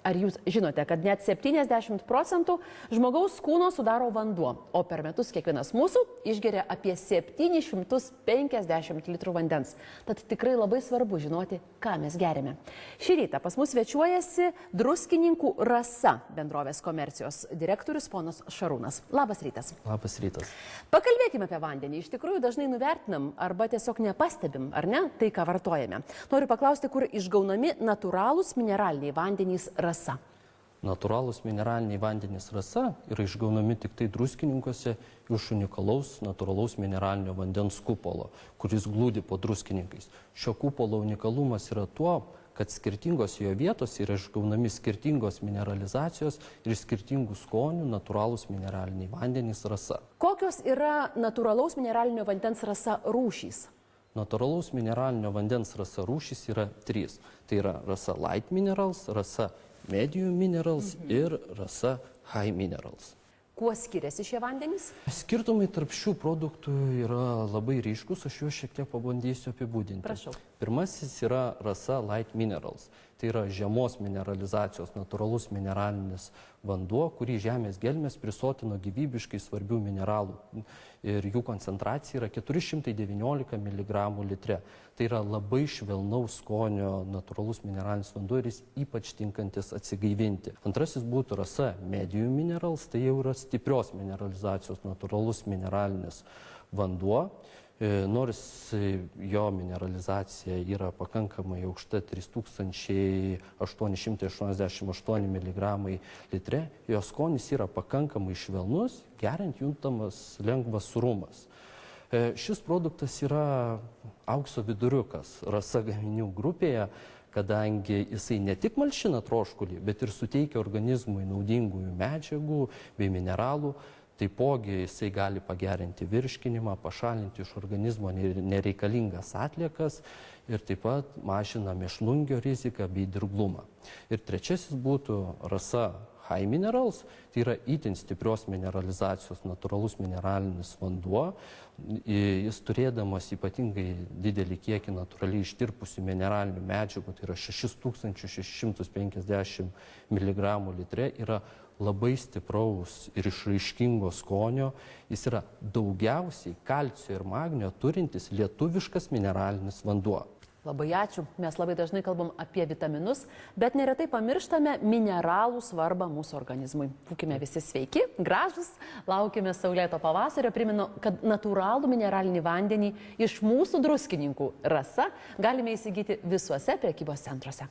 Ar jūs žinote, kad net 70% žmogaus kūno sudaro vanduo, o per metus kiekvienas mūsų išgeria apie 750 litrų vandens. Tad tikrai labai svarbu žinoti, ką mes geriame. Šį rytą pas mus svečiuojasi Druskininkų Rasa bendrovės komercijos direktorius ponas Šarūnas. Labas rytas. Labas rytas. Pakalbėkime apie vandenį. Iš tikrųjų dažnai nuvertinam arba tiesiog nepastebim, ar ne, tai ką vartojame. Noriu paklausti, kur išgaunami natūralūs mineraliniai vandenys Rasa. Natūralūs mineraliniai vandenys Rasa yra išgaunami tik tai Druskininkuose iš unikalaus natūralaus mineralinio vandens kupolo, kuris glūdi po druskininkais. Šio kupolo unikalumas yra tuo, kad skirtingos jo vietos yra išgaunami skirtingos mineralizacijos ir skirtingų skonių natūralūs mineraliniai vandenys Rasa. Kokios yra natūralaus mineralinio vandens Rasa rūšys? Natūralaus mineralinio vandens Rasa rūšys yra 3. Tai yra Rasa Light Minerals, Rasa Medium Minerals ir Rasa High Minerals. Kuo skiriasi šie vandenys? Skirtumai tarp šių produktų yra labai ryškus, aš juos šiek tiek pabandysiu apibūdinti. Prašau. Pirmasis yra Rasa Light Minerals. Tai yra žemos mineralizacijos natūralus mineralinis vanduo, kurį žemės gelmės prisotino gyvybiškai svarbių mineralų. Ir jų koncentracija yra 419 mg litre. Tai yra labai švelnaus skonio natūralus mineralinis vanduo ir jis ypač tinkantis atsigaivinti. Antrasis būtų Rasa Medium Minerals, tai jau yra stiprios mineralizacijos natūralus mineralinis vanduo. Nors jo mineralizacija yra pakankamai aukšta 3888 mg litre, jo skonis yra pakankamai švelnus, geriant juntamas lengvas sūrumas. Šis produktas yra aukso viduriukas Rasa gaminių grupėje, kadangi jisai ne tik malšina troškulį, bet ir suteikia organizmui naudingųjų medžiagų bei mineralų. Taipogi jisai gali pagerinti virškinimą, pašalinti iš organizmo nereikalingas atliekas ir taip pat mažina mėšlungio riziką bei dirglumą. Ir trečiasis būtų Rasa High Minerals, tai yra itin stiprios mineralizacijos natūralus mineralinis vanduo. Jis turėdamas ypatingai didelį kiekį natūraliai ištirpusių mineralinių medžiagų, tai yra 6650 mg litre, yra labai stipraus ir išraiškingo skonio. Jis yra daugiausiai kalcio ir magnio turintis lietuviškas mineralinis vanduo. Labai ačiū. Mes labai dažnai kalbam apie vitaminus, bet neretai pamirštame mineralų svarbą mūsų organizmui. Būkime visi sveiki, gražus, laukime saulėto pavasario. Primenu, kad natūralų mineralinį vandenį iš mūsų Druskininkų Rasa galime įsigyti visuose prekybos centruose.